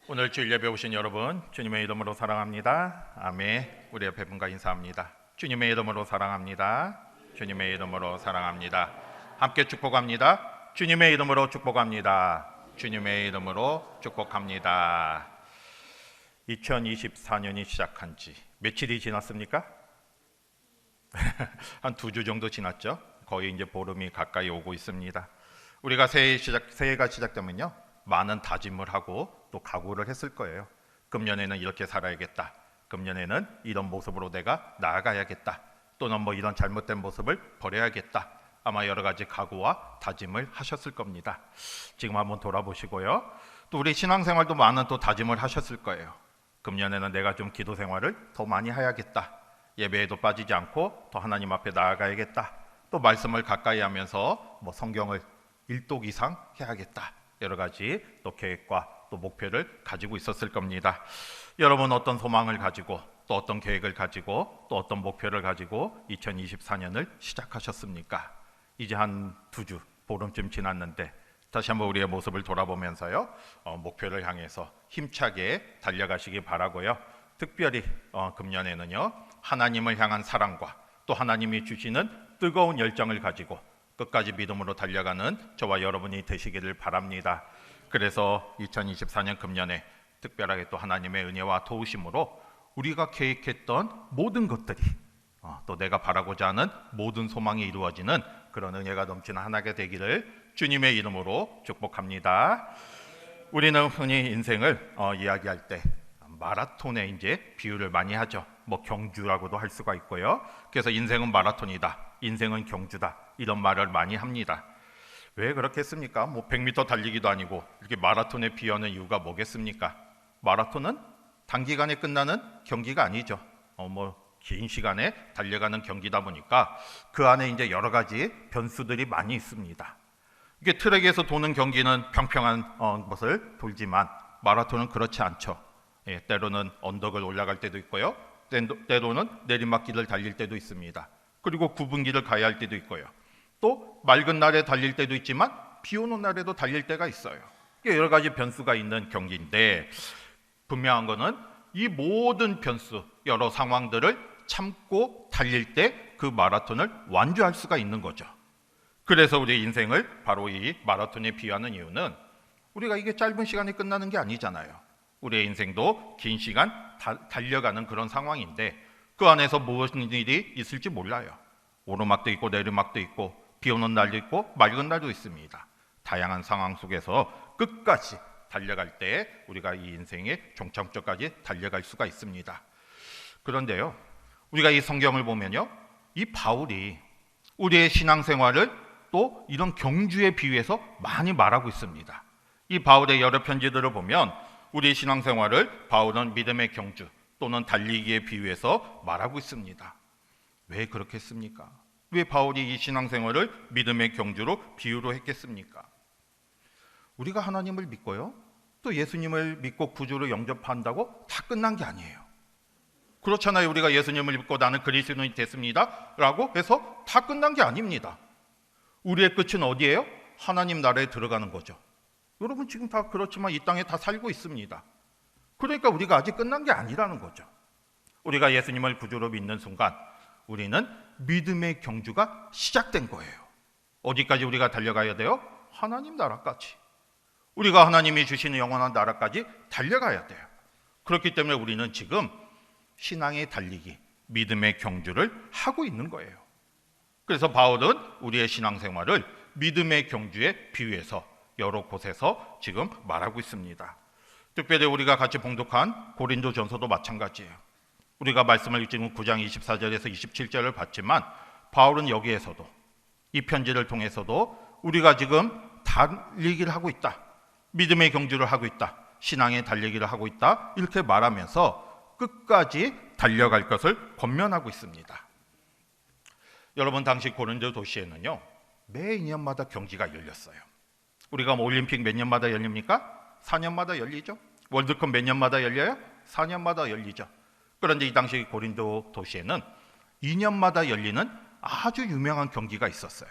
오늘 주일 예배 오신 여러분, 주님의 이름으로 사랑합니다. 아멘. 우리 옆에 분과 인사합니다. 주님의 이름으로 사랑합니다. 주님의 이름으로 사랑합니다. 함께 축복합니다. 주님의 이름으로 축복합니다. 주님의 이름으로 축복합니다. 2024년이 시작한 지 며칠이 지났습니까? 한 2주 정도 지났죠. 거의 이제 보름이 가까이 오고 있습니다. 우리가 새해가 시작되면요, 많은 다짐을 하고 또 각오를 했을 거예요. 금년에는 이렇게 살아야겠다. 금년에는 이런 모습으로 내가 나아가야겠다. 또는 이런 잘못된 모습을 버려야겠다. 아마 여러 가지 각오와 다짐을 하셨을 겁니다. 지금 한번 돌아보시고요. 또 우리 신앙생활도 많은 또 다짐을 하셨을 거예요. 금년에는 내가 좀 기도 생활을 더 많이 해야겠다. 예배에도 빠지지 않고 더 하나님 앞에 나아가야겠다. 또 말씀을 가까이 하면서 성경을 1독 이상 해야겠다. 여러 가지 또 계획과 또 목표를 가지고 있었을 겁니다. 여러분 어떤 소망을 가지고 또 어떤 계획을 가지고 또 어떤 목표를 가지고 2024년을 시작하셨습니까? 이제 한 2주 보름쯤 지났는데 다시 한번 우리의 모습을 돌아보면서요, 목표를 향해서 힘차게 달려가시기 바라고요. 특별히 금년에는요, 하나님을 향한 사랑과 또 하나님이 주시는 뜨거운 열정을 가지고 끝까지 믿음으로 달려가는 저와 여러분이 되시기를 바랍니다. 그래서 2024년 금년에 특별하게 또 하나님의 은혜와 도우심으로 우리가 계획했던 모든 것들이 또 내가 바라고자 하는 모든 소망이 이루어지는 그런 은혜가 넘치는 한 해가 되기를 주님의 이름으로 축복합니다. 우리는 흔히 인생을 이야기할 때 마라톤에 이제 비유를 많이 하죠. 경주라고도 할 수가 있고요. 그래서 인생은 마라톤이다, 인생은 경주다, 이런 말을 많이 합니다. 왜 그렇게 했습니까? 100m 달리기도 아니고 이렇게 마라톤에 비유하는 이유가 뭐겠습니까? 마라톤은 단기간에 끝나는 경기가 아니죠. 긴 시간에 달려가는 경기다 보니까 그 안에 이제 여러 가지 변수들이 많이 있습니다. 이게 트랙에서 도는 경기는 평평한 것을 돌지만 마라톤은 그렇지 않죠. 때로는 언덕을 올라갈 때도 있고요. 때로는 내리막길을 달릴 때도 있습니다. 그리고 굽은 길을 가야 할 때도 있고요. 또 맑은 날에 달릴 때도 있지만 비 오는 날에도 달릴 때가 있어요. 여러 가지 변수가 있는 경기인데 분명한 거는 이 모든 변수, 여러 상황들을 참고 달릴 때 그 마라톤을 완주할 수가 있는 거죠. 그래서 우리 인생을 바로 이 마라톤에 비유하는 이유는 우리가 이게 짧은 시간에 끝나는 게 아니잖아요. 우리의 인생도 긴 시간 달려가는 그런 상황인데 그 안에서 무슨 일이 있을지 몰라요. 오르막도 있고 내리막도 있고 비 오는 날도 있고 맑은 날도 있습니다. 다양한 상황 속에서 끝까지 달려갈 때 우리가 이 인생의 종착점까지 달려갈 수가 있습니다. 그런데요, 우리가 이 성경을 보면요, 이 바울이 우리의 신앙생활을 또 이런 경주에 비유해서 많이 말하고 있습니다. 이 바울의 여러 편지들을 보면 우리의 신앙생활을 바울은 믿음의 경주 또는 달리기에 비유해서 말하고 있습니다. 왜 그렇게 했습니까? 왜 바울이 이 신앙생활을 믿음의 경주로 비유로 했겠습니까? 우리가 하나님을 믿고요, 또 예수님을 믿고 구주로 영접한다고 다 끝난 게 아니에요. 그렇잖아요. 우리가 예수님을 믿고 나는 그리스도인이 됐습니다 라고 해서 다 끝난 게 아닙니다. 우리의 끝은 어디예요? 하나님 나라에 들어가는 거죠. 여러분 지금 다 그렇지만 이 땅에 다 살고 있습니다. 그러니까 우리가 아직 끝난 게 아니라는 거죠. 우리가 예수님을 구주로 믿는 순간 우리는 믿음의 경주가 시작된 거예요. 어디까지 우리가 달려가야 돼요? 하나님 나라까지. 우리가 하나님이 주시는 영원한 나라까지 달려가야 돼요. 그렇기 때문에 우리는 지금 신앙의 달리기, 믿음의 경주를 하고 있는 거예요. 그래서 바울은 우리의 신앙생활을 믿음의 경주에 비유해서 여러 곳에서 지금 말하고 있습니다. 특별히 우리가 같이 봉독한 고린도전서도 마찬가지예요. 우리가 말씀을 읽은 9장 24절에서 27절을 봤지만 바울은 여기에서도 이 편지를 통해서도 우리가 지금 달리기를 하고 있다, 믿음의 경주를 하고 있다, 신앙의 달리기를 하고 있다, 이렇게 말하면서 끝까지 달려갈 것을 권면하고 있습니다. 여러분 당시 고린도 도시에는요, 매 2년마다 경기가 열렸어요. 우리가 올림픽 몇 년마다 열립니까? 4년마다 열리죠. 월드컵 몇 년마다 열려요? 4년마다 열리죠. 그런데 이 당시 고린도 도시에는 2년마다 열리는 아주 유명한 경기가 있었어요.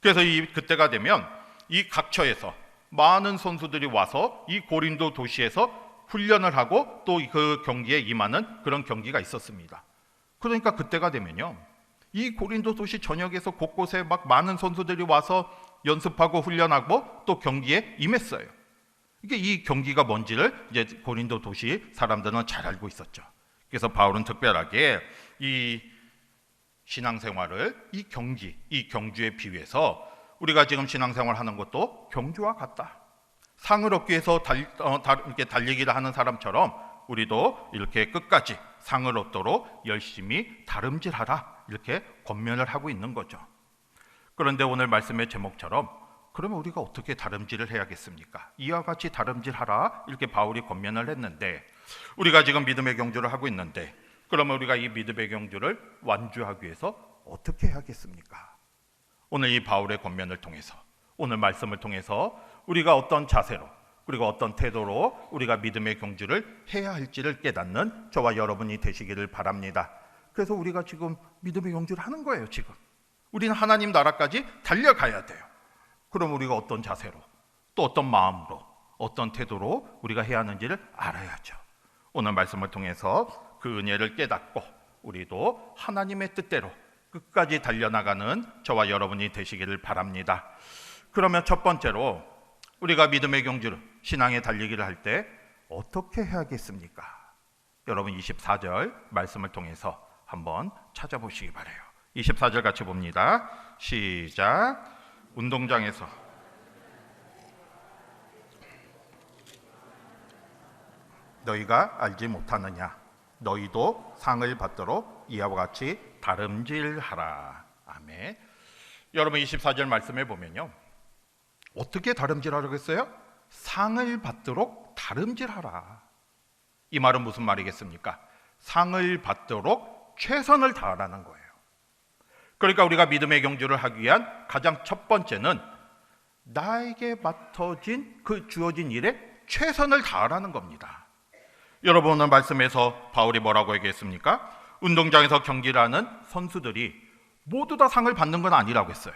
그래서 그때가 되면 이 각처에서 많은 선수들이 와서 이 고린도 도시에서 훈련을 하고 또 그 경기에 임하는 그런 경기가 있었습니다. 그러니까 그때가 되면요, 이 고린도 도시 전역에서 곳곳에 막 많은 선수들이 와서 연습하고 훈련하고 또 경기에 임했어요. 이게 이 경기가 뭔지를 이제 고린도 도시 사람들은 잘 알고 있었죠. 그래서 바울은 특별하게 이 신앙생활을 이 경기, 이 경주에 비유해서 우리가 지금 신앙생활 하는 것도 경주와 같다. 상을 얻기 위해서 이렇게 달리기를 하는 사람처럼 우리도 이렇게 끝까지 상을 얻도록 열심히 다름질하라, 이렇게 권면을 하고 있는 거죠. 그런데 오늘 말씀의 제목처럼 그러면 우리가 어떻게 다름질을 해야겠습니까? 이와 같이 다름질하라, 이렇게 바울이 권면을 했는데, 우리가 지금 믿음의 경주를 하고 있는데 그러면 우리가 이 믿음의 경주를 완주하기 위해서 어떻게 해야겠습니까? 오늘 이 바울의 권면을 통해서, 오늘 말씀을 통해서 우리가 어떤 자세로 그리고 어떤 태도로 우리가 믿음의 경주를 해야 할지를 깨닫는 저와 여러분이 되시기를 바랍니다. 그래서 우리가 지금 믿음의 경주를 하는 거예요. 지금 우리는 하나님 나라까지 달려가야 돼요. 그럼 우리가 어떤 자세로 또 어떤 마음으로 어떤 태도로 우리가 해야 하는지를 알아야죠. 오늘 말씀을 통해서 그 은혜를 깨닫고 우리도 하나님의 뜻대로 끝까지 달려나가는 저와 여러분이 되시기를 바랍니다. 그러면 첫 번째로 우리가 믿음의 경주를, 신앙의 달리기를 할 때 어떻게 해야겠습니까? 여러분 24절 말씀을 통해서 한번 찾아보시기 바라요. 24절 같이 봅니다. 시작. 운동장에서 너희가 알지 못하느냐? 너희도 상을 받도록 이와 같이 다름질하라. 아멘. 여러분 24절 말씀에 보면요, 어떻게 다름질하라고 했어요? 상을 받도록 다름질하라. 이 말은 무슨 말이겠습니까? 상을 받도록 최선을 다하라는 거예요. 그러니까 우리가 믿음의 경주를 하기 위한 가장 첫 번째는 나에게 맡겨진 그 주어진 일에 최선을 다하라는 겁니다. 여러분 오늘 말씀에서 바울이 뭐라고 얘기했습니까? 운동장에서 경기를 하는 선수들이 모두 다 상을 받는 건 아니라고 했어요.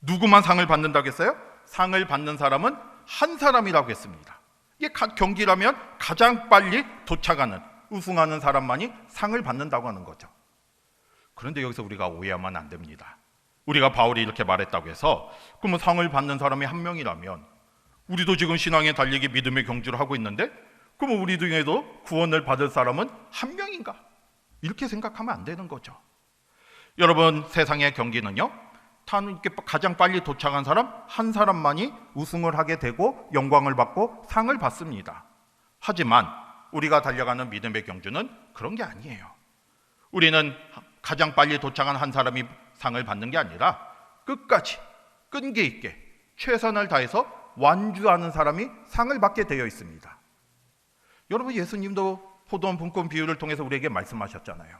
누구만 상을 받는다고 했어요? 상을 받는 사람은 한 사람이라고 했습니다. 이게 경기라면 가장 빨리 도착하는, 우승하는 사람만이 상을 받는다고 하는 거죠. 그런데 여기서 우리가 오해하면 안 됩니다. 우리가 바울이 이렇게 말했다고 해서 그러면 상을 받는 사람이 한 명이라면 우리도 지금 신앙의 달리기 믿음의 경주를 하고 있는데 그러면 우리 중에도 구원을 받을 사람은 한 명인가? 이렇게 생각하면 안 되는 거죠. 여러분 세상의 경기는요, 가장 빨리 도착한 사람 한 사람만이 우승을 하게 되고 영광을 받고 상을 받습니다. 하지만 우리가 달려가는 믿음의 경주는 그런 게 아니에요. 우리는 가장 빨리 도착한 한 사람이 상을 받는 게 아니라 끝까지 끈기 있게 최선을 다해서 완주하는 사람이 상을 받게 되어 있습니다. 여러분 예수님도 포도원 분권 비유를 통해서 우리에게 말씀하셨잖아요.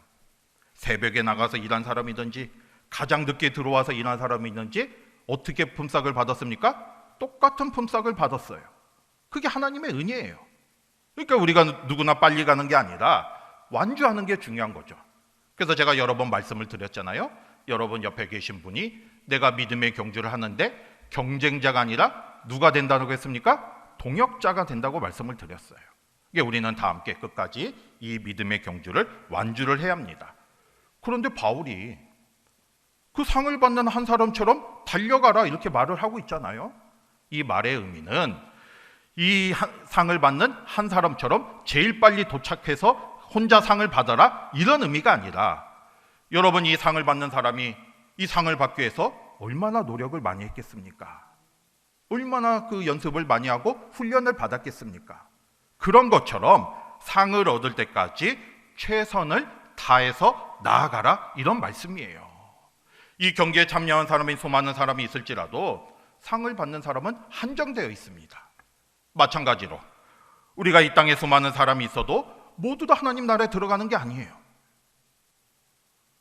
새벽에 나가서 일한 사람이든지 가장 늦게 들어와서 일한 사람이든지 어떻게 품삯을 받았습니까? 똑같은 품삯을 받았어요. 그게 하나님의 은혜예요. 그러니까 우리가 누구나 빨리 가는 게 아니라 완주하는 게 중요한 거죠. 그래서 제가 여러 번 말씀을 드렸잖아요. 여러분 옆에 계신 분이 내가 믿음의 경주를 하는데 경쟁자가 아니라 누가 된다고 했습니까? 동역자가 된다고 말씀을 드렸어요. 이게 우리는 다 함께 끝까지 이 믿음의 경주를 완주를 해야 합니다. 그런데 바울이 그 상을 받는 한 사람처럼 달려가라 이렇게 말을 하고 있잖아요. 이 말의 의미는 이 상을 받는 한 사람처럼 제일 빨리 도착해서 혼자 상을 받아라 이런 의미가 아니라 여러분 이 상을 받는 사람이 이 상을 받기 위해서 얼마나 노력을 많이 했겠습니까? 얼마나 그 연습을 많이 하고 훈련을 받았겠습니까? 그런 것처럼 상을 얻을 때까지 최선을 다해서 나아가라 이런 말씀이에요. 이 경기에 참여한 사람이 수많은 사람이 있을지라도 상을 받는 사람은 한정되어 있습니다. 마찬가지로 우리가 이 땅에 수많은 사람이 있어도 모두 다 하나님 나라에 들어가는 게 아니에요.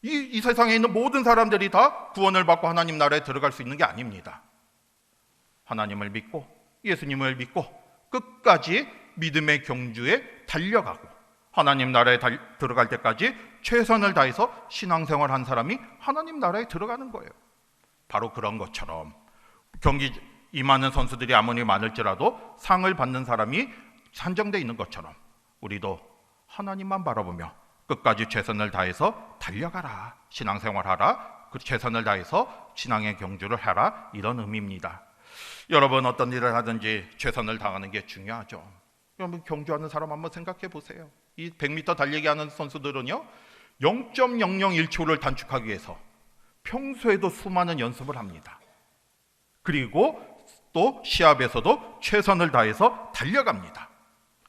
이 세상에 있는 모든 사람들이 다 구원을 받고 하나님 나라에 들어갈 수 있는 게 아닙니다. 하나님을 믿고 예수님을 믿고 끝까지 믿음의 경주에 달려가고 하나님 나라에 들어갈 때까지 최선을 다해서 신앙생활한 사람이 하나님 나라에 들어가는 거예요. 바로 그런 것처럼 경기 임하는 선수들이 아무리 많을지라도 상을 받는 사람이 산정되어 있는 것처럼 우리도 하나님만 바라보며 끝까지 최선을 다해서 달려가라, 신앙생활하라, 그 최선을 다해서 신앙의 경주를 하라, 이런 의미입니다. 여러분, 어떤 일을 하든지 최선을 다하는 게 중요하죠. 여러분, 경주하는 사람 한번 생각해 보세요. 이 100m 달리기 하는 선수들은요 0.001초를 단축하기 위해서 평소에도 수많은 연습을 합니다. 그리고 또 시합에서도 최선을 다해서 달려갑니다.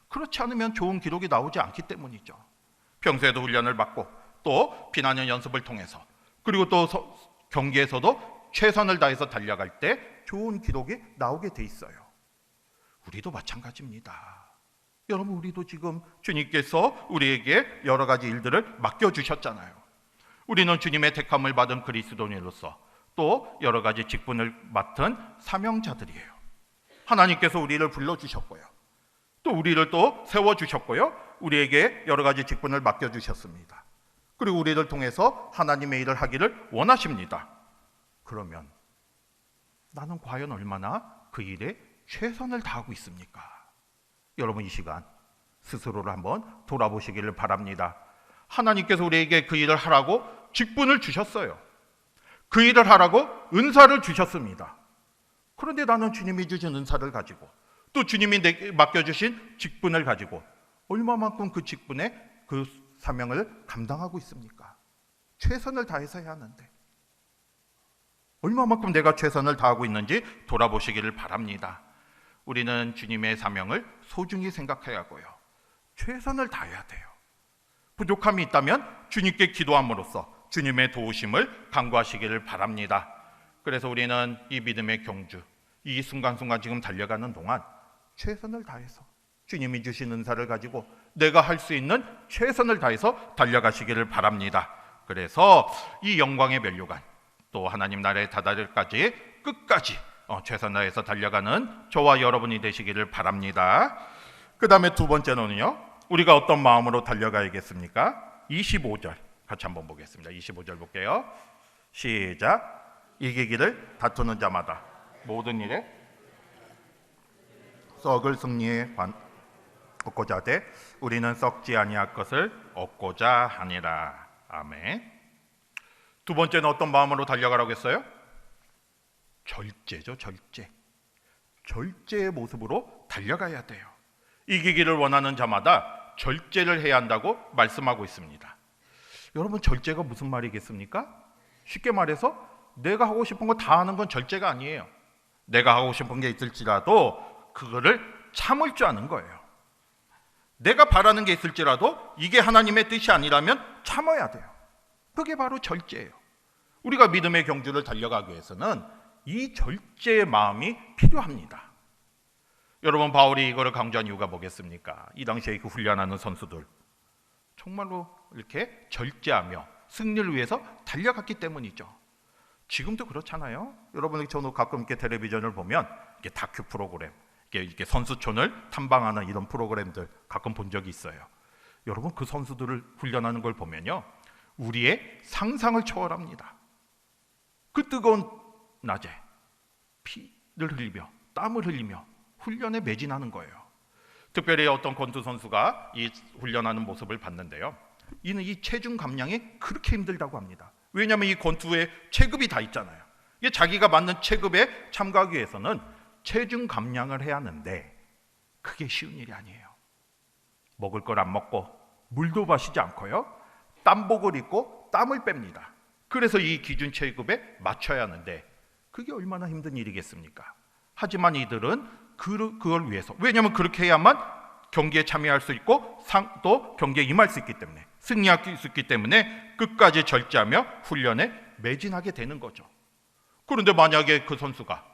그렇지 않으면 좋은 기록이 나오지 않기 때문이죠. 평소에도 훈련을 받고 또 비난의 연습을 통해서 그리고 또 경기에서도 최선을 다해서 달려갈 때 좋은 기록이 나오게 돼 있어요. 우리도 마찬가지입니다. 여러분, 우리도 지금 주님께서 우리에게 여러 가지 일들을 맡겨주셨잖아요. 우리는 주님의 택함을 받은 그리스도인으로서 또 여러 가지 직분을 맡은 사명자들이에요. 하나님께서 우리를 불러주셨고요, 또 우리를 또 세워주셨고요, 우리에게 여러 가지 직분을 맡겨주셨습니다. 그리고 우리를 통해서 하나님의 일을 하기를 원하십니다. 그러면 나는 과연 얼마나 그 일에 최선을 다하고 있습니까? 여러분, 이 시간 스스로를 한번 돌아보시기를 바랍니다. 하나님께서 우리에게 그 일을 하라고 직분을 주셨어요. 그 일을 하라고 은사를 주셨습니다. 그런데 나는 주님이 주신 은사를 가지고 또 주님이 내게 맡겨주신 직분을 가지고 얼마만큼 그 직분에 그 사명을 감당하고 있습니까? 최선을 다해서 해야 하는데 얼마만큼 내가 최선을 다하고 있는지 돌아보시기를 바랍니다. 우리는 주님의 사명을 소중히 생각해야 하고요, 최선을 다해야 돼요. 부족함이 있다면 주님께 기도함으로써 주님의 도우심을 간구하시기를 바랍니다. 그래서 우리는 이 믿음의 경주, 이 순간순간 지금 달려가는 동안 최선을 다해서 주님이 주신 은사를 가지고 내가 할 수 있는 최선을 다해서 달려가시기를 바랍니다. 그래서 이 영광의 면류관, 또 하나님 나라에 다다를까지 끝까지 최선을 다해서 달려가는 저와 여러분이 되시기를 바랍니다. 그 다음에 두 번째는요, 우리가 어떤 마음으로 달려가야겠습니까? 25절 같이 한번 보겠습니다. 25절 볼게요. 시작. 이기기를 다투는 자마다 모든 일에 썩을 승리에 얻고자 하되 우리는 썩지 아니할 것을 얻고자 하니라. 아멘. 두 번째는 어떤 마음으로 달려가라고 했어요? 절제죠, 절제. 절제의 모습으로 달려가야 돼요. 이기기를 원하는 자마다 절제를 해야 한다고 말씀하고 있습니다. 여러분, 절제가 무슨 말이겠습니까? 쉽게 말해서 내가 하고 싶은 거 다 하는 건 절제가 아니에요. 내가 하고 싶은 게 있을지라도 그거를 참을 줄 아는 거예요. 내가 바라는 게 있을지라도 이게 하나님의 뜻이 아니라면 참아야 돼요. 그게 바로 절제예요. 우리가 믿음의 경주를 달려가기 위해서는 이 절제의 마음이 필요합니다. 여러분, 바울이 이거를 강조한 이유가 뭐겠습니까? 이 당시에 그 훈련하는 선수들 정말로 이렇게 절제하며 승리를 위해서 달려갔기 때문이죠. 지금도 그렇잖아요. 여러분, 저는 가끔 이렇게 텔레비전을 보면 이렇게 다큐 프로그램, 이렇게 선수촌을 탐방하는 이런 프로그램들 가끔 본 적이 있어요. 여러분, 그 선수들을 훈련하는 걸 보면요, 우리의 상상을 초월합니다. 그 뜨거운 낮에 피를 흘리며 땀을 흘리며 훈련에 매진하는 거예요. 특별히 어떤 권투 선수가 이 훈련하는 모습을 봤는데요, 이는 이 체중 감량이 그렇게 힘들다고 합니다. 왜냐하면 이 권투에 체급이 다 있잖아요. 이게 자기가 맞는 체급에 참가하기 위해서는 체중 감량을 해야 하는데 그게 쉬운 일이 아니에요. 먹을 걸 안 먹고 물도 마시지 않고요, 땀복을 입고 땀을 뺍니다. 그래서 이 기준 체급에 맞춰야 하는데 그게 얼마나 힘든 일이겠습니까? 하지만 이들은 그걸 위해서, 왜냐하면 그렇게 해야만 경기에 참여할 수 있고 또 경기에 임할 수 있기 때문에, 승리할 수 있기 때문에 끝까지 절제하며 훈련에 매진하게 되는 거죠. 그런데 만약에 그 선수가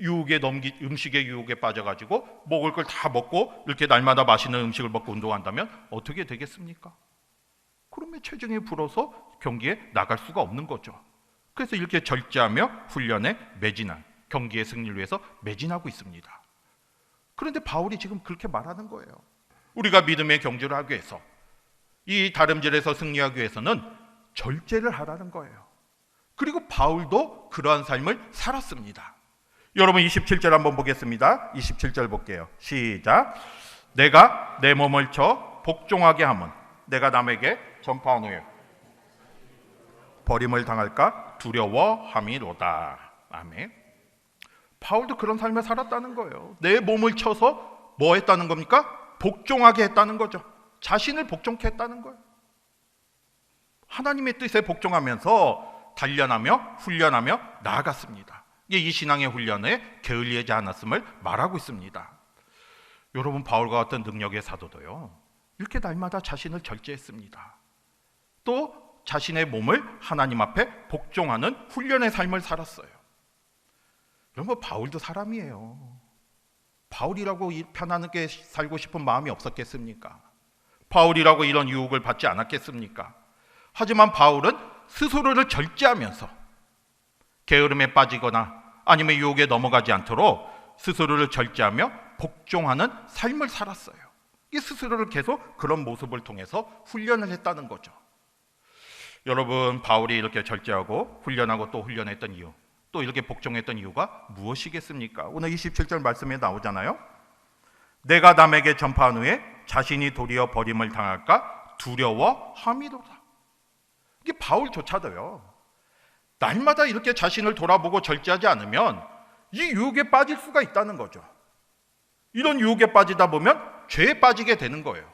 음식의 유혹에 빠져가지고 먹을 걸 다 먹고 이렇게 날마다 맛있는 음식을 먹고 운동한다면 어떻게 되겠습니까? 그러면 체중이 불어서 경기에 나갈 수가 없는 거죠. 그래서 이렇게 절제하며 훈련에 매진한, 경기의 승리를 위해서 매진하고 있습니다. 그런데 바울이 지금 그렇게 말하는 거예요. 우리가 믿음의 경주를 하기 위해서, 이 다름질에서 승리하기 위해서는 절제를 하라는 거예요. 그리고 바울도 그러한 삶을 살았습니다. 여러분, 27절 한번 보겠습니다. 27절 볼게요. 시작. 내가 내 몸을 쳐 복종하게 함은 내가 남에게 전파한 후에 버림을 당할까 두려워함이로다. 아멘. 바울도 그런 삶을 살았다는 거예요. 내 몸을 쳐서 뭐 했다는 겁니까? 복종하게 했다는 거죠. 자신을 복종케 했다는 거예요. 하나님의 뜻에 복종하면서 단련하며 훈련하며 나아갔습니다. 이 신앙의 훈련에 게을리하지 않았음을 말하고 있습니다. 여러분, 바울과 같은 능력의 사도도요, 이렇게 날마다 자신을 절제했습니다. 또 자신의 몸을 하나님 앞에 복종하는 훈련의 삶을 살았어요. 여러분, 바울도 사람이에요. 바울이라고 편안하게 살고 싶은 마음이 없었겠습니까? 바울이라고 이런 유혹을 받지 않았겠습니까? 하지만 바울은 스스로를 절제하면서 게으름에 빠지거나 아니면 유혹에 넘어가지 않도록 스스로를 절제하며 복종하는 삶을 살았어요. 이 스스로를 계속 그런 모습을 통해서 훈련을 했다는 거죠. 여러분, 바울이 이렇게 절제하고 훈련하고 또 훈련했던 이유, 또 이렇게 복종했던 이유가 무엇이겠습니까? 오늘 27절 말씀에 나오잖아요. 내가 남에게 전파한 후에 자신이 도리어 버림을 당할까 두려워함이로다. 이게 바울조차도요, 날마다 이렇게 자신을 돌아보고 절제하지 않으면 이 유혹에 빠질 수가 있다는 거죠. 이런 유혹에 빠지다 보면 죄에 빠지게 되는 거예요.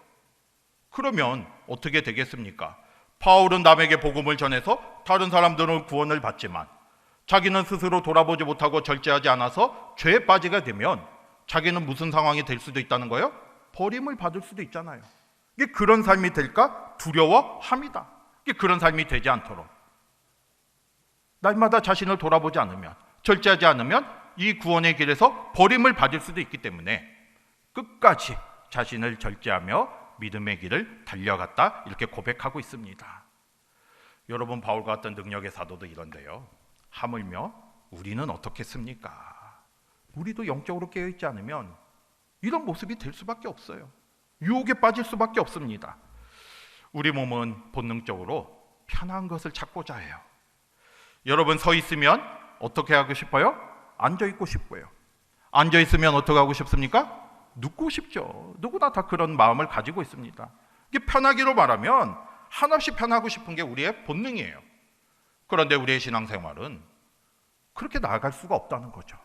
그러면 어떻게 되겠습니까? 바울은 남에게 복음을 전해서 다른 사람들은 구원을 받지만 자기는 스스로 돌아보지 못하고 절제하지 않아서 죄에 빠지게 되면 자기는 무슨 상황이 될 수도 있다는 거예요? 버림을 받을 수도 있잖아요. 이게 그런 삶이 될까 두려워합니다. 이게 그런 삶이 되지 않도록 날마다 자신을 돌아보지 않으면, 절제하지 않으면 이 구원의 길에서 버림을 받을 수도 있기 때문에 끝까지 자신을 절제하며 믿음의 길을 달려갔다, 이렇게 고백하고 있습니다. 여러분, 바울과 같은 능력의 사도도 이런데요, 하물며 우리는 어떻겠습니까? 우리도 영적으로 깨어있지 않으면 이런 모습이 될 수밖에 없어요. 유혹에 빠질 수밖에 없습니다. 우리 몸은 본능적으로 편한 것을 찾고자 해요. 여러분, 서 있으면 어떻게 하고 싶어요? 앉아 있고 싶고요. 앉아 있으면 어떻게 하고 싶습니까? 눕고 싶죠. 누구나 다 그런 마음을 가지고 있습니다. 이게 편하기로 말하면 한없이 편하고 싶은 게 우리의 본능이에요. 그런데 우리의 신앙생활은 그렇게 나아갈 수가 없다는 거죠.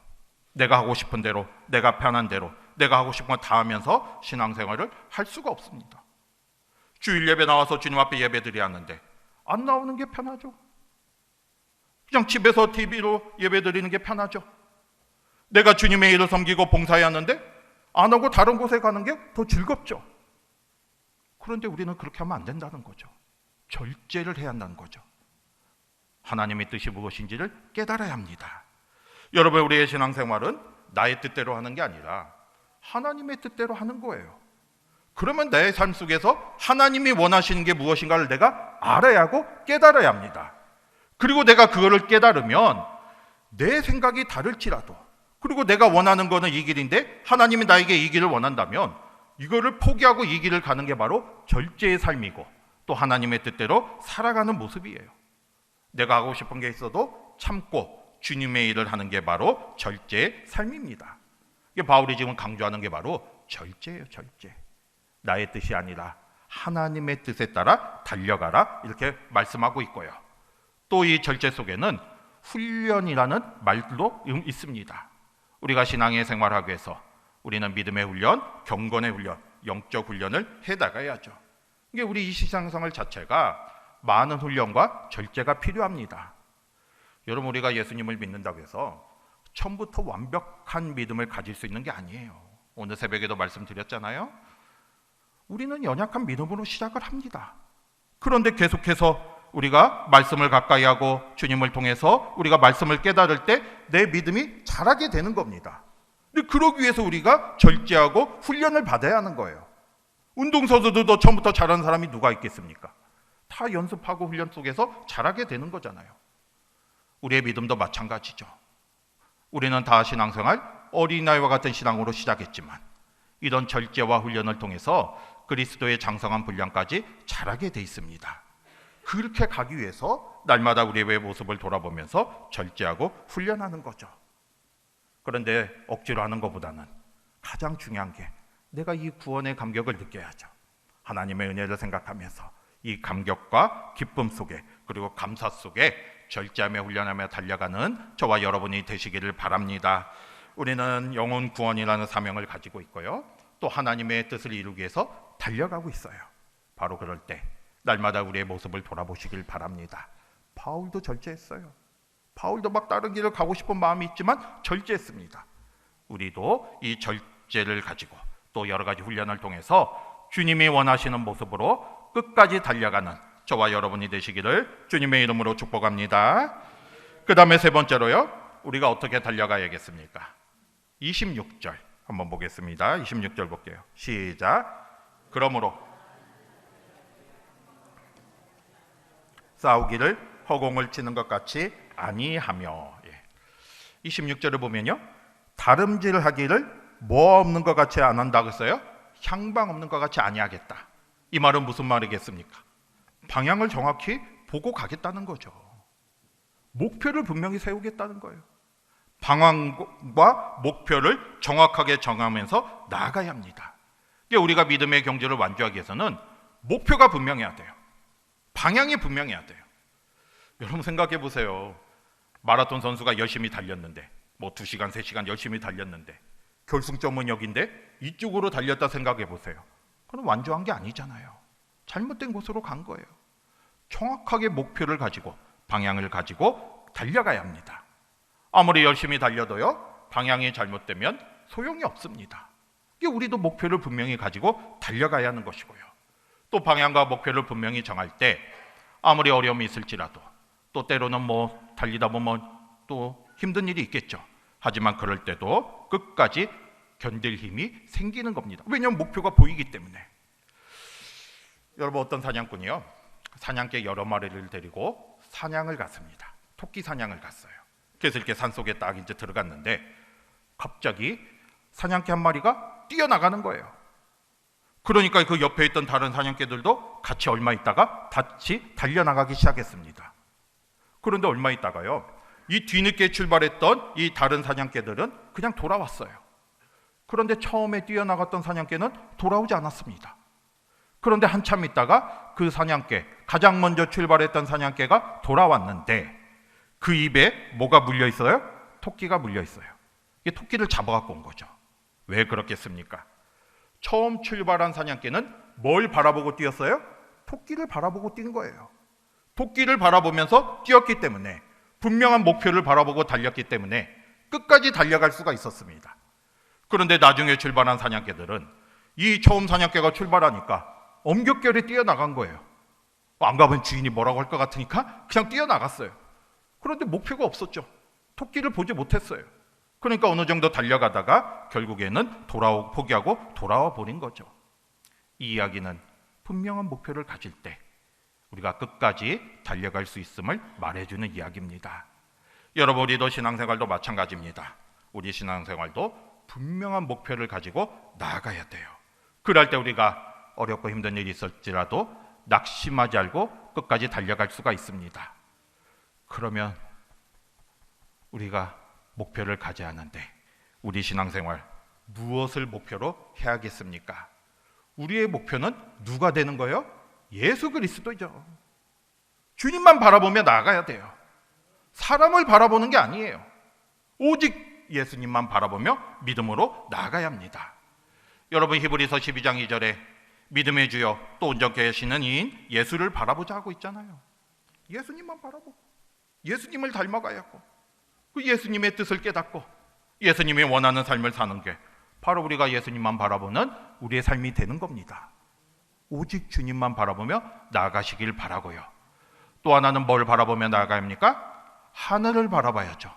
내가 하고 싶은 대로, 내가 편한 대로, 내가 하고 싶은 거 다 하면서 신앙생활을 할 수가 없습니다. 주일 예배 나와서 주님 앞에 예배드려야 하는데 안 나오는 게 편하죠. 그냥 집에서 TV로 예배드리는 게 편하죠. 내가 주님의 일을 섬기고 봉사해야 하는데 안 하고 다른 곳에 가는 게 더 즐겁죠. 그런데 우리는 그렇게 하면 안 된다는 거죠. 절제를 해야 한다는 거죠. 하나님의 뜻이 무엇인지를 깨달아야 합니다. 여러분, 우리의 신앙생활은 나의 뜻대로 하는 게 아니라 하나님의 뜻대로 하는 거예요. 그러면 내 삶 속에서 하나님이 원하시는 게 무엇인가를 내가 알아야 하고 깨달아야 합니다. 그리고 내가 그거를 깨달으면 내 생각이 다를지라도, 그리고 내가 원하는 거는 이 길인데 하나님이 나에게 이 길을 원한다면 이거를 포기하고 이 길을 가는 게 바로 절제의 삶이고 또 하나님의 뜻대로 살아가는 모습이에요. 내가 하고 싶은 게 있어도 참고 주님의 일을 하는 게 바로 절제의 삶입니다. 이게 바울이 지금 강조하는 게 바로 절제예요. 절제. 나의 뜻이 아니라 하나님의 뜻에 따라 달려가라, 이렇게 말씀하고 있고요. 또 이 절제 속에는 훈련이라는 말도 있습니다. 우리가 신앙의 생활하기 위해서 우리는 믿음의 훈련, 경건의 훈련, 영적 훈련을 해나가야죠. 이게 우리 이 신앙생활 자체가 많은 훈련과 절제가 필요합니다. 여러분, 우리가 예수님을 믿는다고 해서 처음부터 완벽한 믿음을 가질 수 있는 게 아니에요. 오늘 새벽에도 말씀드렸잖아요. 우리는 연약한 믿음으로 시작을 합니다. 그런데 계속해서 우리가 말씀을 가까이 하고 주님을 통해서 우리가 말씀을 깨달을 때 내 믿음이 자라게 되는 겁니다. 근데 그러기 위해서 우리가 절제하고 훈련을 받아야 하는 거예요. 운동선수들도 처음부터 잘하는 사람이 누가 있겠습니까? 다 연습하고 훈련 속에서 자라게 되는 거잖아요. 우리의 믿음도 마찬가지죠. 우리는 다 신앙생활 어린아이와 같은 신앙으로 시작했지만 이런 절제와 훈련을 통해서 그리스도의 장성한 분량까지 자라게 돼 있습니다. 그렇게 가기 위해서 날마다 우리의 모습을 돌아보면서 절제하고 훈련하는 거죠. 그런데 억지로 하는 것보다는 가장 중요한 게 내가 이 구원의 감격을 느껴야죠. 하나님의 은혜를 생각하면서 이 감격과 기쁨 속에, 그리고 감사 속에 절제하며 훈련하며 달려가는 저와 여러분이 되시기를 바랍니다. 우리는 영혼 구원이라는 사명을 가지고 있고요, 또 하나님의 뜻을 이루기 위해서 달려가고 있어요. 바로 그럴 때 날마다 우리의 모습을 돌아보시길 바랍니다. 바울도 절제했어요. 바울도 막 다른 길을 가고 싶은 마음이 있지만 절제했습니다. 우리도 이 절제를 가지고 또 여러 가지 훈련을 통해서 주님이 원하시는 모습으로 끝까지 달려가는 저와 여러분이 되시기를 주님의 이름으로 축복합니다. 그 다음에 세 번째로요, 우리가 어떻게 달려가야겠습니까? 26절 한번 보겠습니다. 26절 볼게요. 시작. 그러므로 싸우기를 허공을 치는 것 같이 아니하며. 26절을 보면요, 다름질하기를 뭐 없는 것 같이 안 한다 그랬어요? 향방 없는 것 같이 아니하겠다. 이 말은 무슨 말이겠습니까? 방향을 정확히 보고 가겠다는 거죠. 목표를 분명히 세우겠다는 거예요. 방향과 목표를 정확하게 정하면서 나아가야 합니다. 우리가 믿음의 경주를 완주하기 위해서는 목표가 분명해야 돼요. 방향이 분명해야 돼요. 여러분 생각해 보세요. 마라톤 선수가 열심히 달렸는데, 뭐 2시간, 3시간 열심히 달렸는데 결승점은 여기인데 이쪽으로 달렸다 생각해 보세요. 그건 완주한 게 아니잖아요. 잘못된 곳으로 간 거예요. 정확하게 목표를 가지고 방향을 가지고 달려가야 합니다. 아무리 열심히 달려도요, 방향이 잘못되면 소용이 없습니다. 이게 우리도 목표를 분명히 가지고 달려가야 하는 것이고요, 또 방향과 목표를 분명히 정할 때 아무리 어려움이 있을지라도, 또 때로는 뭐 달리다 보면 또 힘든 일이 있겠죠. 하지만 그럴 때도 끝까지 견딜 힘이 생기는 겁니다. 왜냐하면 목표가 보이기 때문에. 여러분, 어떤 사냥꾼이요, 사냥개 여러 마리를 데리고 사냥을 갔습니다. 토끼 사냥을 갔어요. 그래서 이렇게 산속에 딱 이제 들어갔는데 갑자기 사냥개 한 마리가 뛰어나가는 거예요. 그러니까 그 옆에 있던 다른 사냥개들도 같이 얼마 있다가 같이 달려나가기 시작했습니다. 그런데 얼마 있다가요, 이 뒤늦게 출발했던 이 다른 사냥개들은 그냥 돌아왔어요. 그런데 처음에 뛰어나갔던 사냥개는 돌아오지 않았습니다. 그런데 한참 있다가 그 사냥개, 가장 먼저 출발했던 사냥개가 돌아왔는데 그 입에 뭐가 물려 있어요? 토끼가 물려 있어요. 이 토끼를 잡아갖고 온 거죠. 왜 그렇겠습니까? 처음 출발한 사냥개는 뭘 바라보고 뛰었어요? 토끼를 바라보고 뛴 거예요. 토끼를 바라보면서 뛰었기 때문에, 분명한 목표를 바라보고 달렸기 때문에 끝까지 달려갈 수가 있었습니다. 그런데 나중에 출발한 사냥개들은 이 처음 사냥개가 출발하니까 엄격결에 뛰어나간 거예요. 안 가면 주인이 뭐라고 할 것 같으니까 그냥 뛰어나갔어요. 그런데 목표가 없었죠. 토끼를 보지 못했어요. 그러니까 어느 정도 달려가다가 결국에는 포기하고 돌아와 버린 거죠. 이 이야기는 분명한 목표를 가질 때 우리가 끝까지 달려갈 수 있음을 말해주는 이야기입니다. 여러분, 우리도 신앙생활도 마찬가지입니다. 우리 신앙생활도 분명한 목표를 가지고 나아가야 돼요. 그럴 때 우리가 어렵고 힘든 일이 있을지라도 낙심하지 않고 끝까지 달려갈 수가 있습니다. 그러면 우리가 목표를 가져야 하는데 우리 신앙생활 무엇을 목표로 해야겠습니까? 우리의 목표는 누가 되는 거예요? 예수 그리스도죠. 주님만 바라보며 나아가야 돼요. 사람을 바라보는 게 아니에요. 오직 예수님만 바라보며 믿음으로 나아가야 합니다. 여러분, 히브리서 12장 2절에 믿음의 주여 또 온전케 하시는 이인 예수를 바라보자 하고 있잖아요. 예수님만 바라보고 예수님을 닮아가야 하고 그 예수님의 뜻을 깨닫고 예수님이 원하는 삶을 사는 게 바로 우리가 예수님만 바라보는 우리의 삶이 되는 겁니다. 오직 주님만 바라보며 나아가시길 바라고요. 또 하나는 뭘 바라보며 나아가야 합니까? 하늘을 바라봐야죠.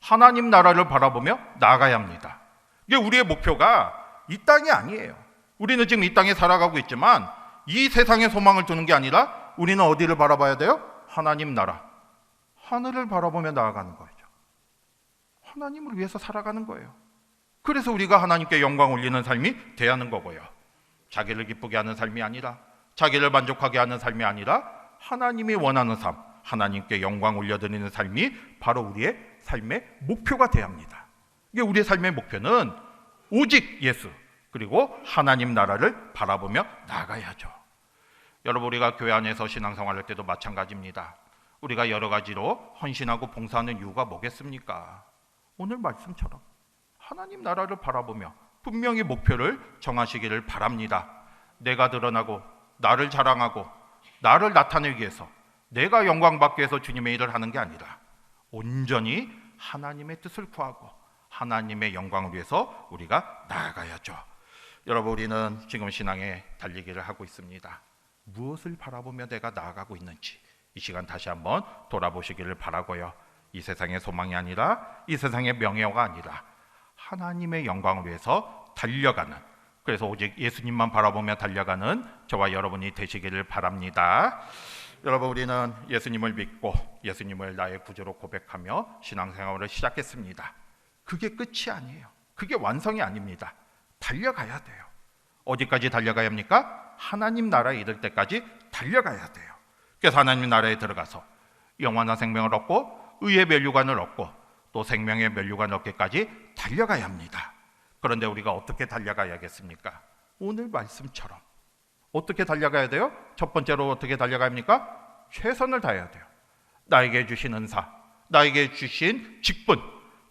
하나님 나라를 바라보며 나아가야 합니다. 이게 우리의 목표가 이 땅이 아니에요. 우리는 지금 이 땅에 살아가고 있지만 이 세상에 소망을 두는 게 아니라 우리는 어디를 바라봐야 돼요? 하나님 나라, 하늘을 바라보며 나아가는 거죠. 하나님을 위해서 살아가는 거예요. 그래서 우리가 하나님께 영광 올리는 삶이 돼야 하는 거고요. 자기를 기쁘게 하는 삶이 아니라, 자기를 만족하게 하는 삶이 아니라 하나님이 원하는 삶, 하나님께 영광 올려드리는 삶이 바로 우리의 삶의 목표가 돼야 합니다. 이게 우리의 삶의 목표는 오직 예수, 그리고 하나님 나라를 바라보며 나아가야죠. 여러분, 우리가 교회 안에서 신앙생활할 때도 마찬가지입니다. 우리가 여러 가지로 헌신하고 봉사하는 이유가 뭐겠습니까? 오늘 말씀처럼 하나님 나라를 바라보며 분명히 목표를 정하시기를 바랍니다. 내가 드러나고 나를 자랑하고 나를 나타내기 위해서 내가 영광 받기 위해서 주님의 일을 하는 게 아니라 온전히 하나님의 뜻을 구하고 하나님의 영광을 위해서 우리가 나아가야죠. 여러분, 우리는 지금 신앙의 달리기를 하고 있습니다. 무엇을 바라보며 내가 나아가고 있는지 이 시간 다시 한번 돌아보시기를 바라고요. 이 세상의 소망이 아니라 이 세상의 명예가 아니라 하나님의 영광을 위해서 달려가는, 그래서 오직 예수님만 바라보며 달려가는 저와 여러분이 되시기를 바랍니다. 여러분, 우리는 예수님을 믿고 예수님을 나의 구주로 고백하며 신앙생활을 시작했습니다. 그게 끝이 아니에요. 그게 완성이 아닙니다. 달려가야 돼요. 어디까지 달려가야 합니까? 하나님 나라에 이를 때까지 달려가야 돼요. 그래서 하나님 나라에 들어가서 영원한 생명을 얻고 의의 면류관을 얻고 또 생명의 면류관을 얻기까지 달려가야 합니다. 그런데 우리가 어떻게 달려가야겠습니까? 오늘 말씀처럼 어떻게 달려가야 돼요? 첫 번째로 어떻게 달려가야 합니까? 최선을 다해야 돼요. 나에게 주신 은사, 나에게 주신 직분,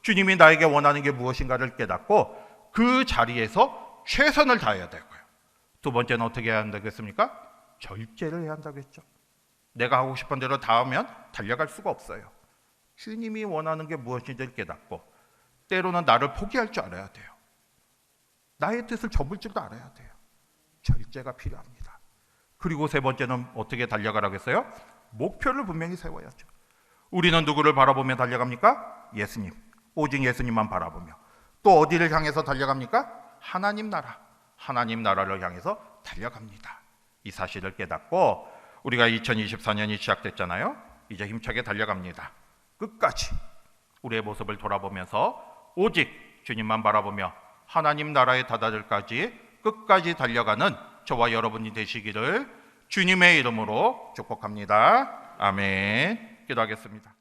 주님이 나에게 원하는 게 무엇인가를 깨닫고 그 자리에서 최선을 다해야 되고요. 두 번째는 어떻게 해야 한다겠습니까? 절제를 해야 한다고 했죠. 내가 하고 싶은 대로 다 하면 달려갈 수가 없어요. 주님이 원하는 게 무엇인지를 깨닫고 때로는 나를 포기할 줄 알아야 돼요. 나의 뜻을 접을 줄도 알아야 돼요. 절제가 필요합니다. 그리고 세 번째는 어떻게 달려가라고 했어요? 목표를 분명히 세워야죠. 우리는 누구를 바라보며 달려갑니까? 예수님. 오직 예수님만 바라보며. 또 어디를 향해서 달려갑니까? 하나님 나라. 하나님 나라를 향해서 달려갑니다. 이 사실을 깨닫고 우리가 2024년이 시작됐잖아요. 이제 힘차게 달려갑니다. 끝까지 우리의 모습을 돌아보면서 오직 주님만 바라보며 하나님 나라에 다다들까지 끝까지 달려가는 저와 여러분이 되시기를 주님의 이름으로 축복합니다. 아멘. 기도하겠습니다.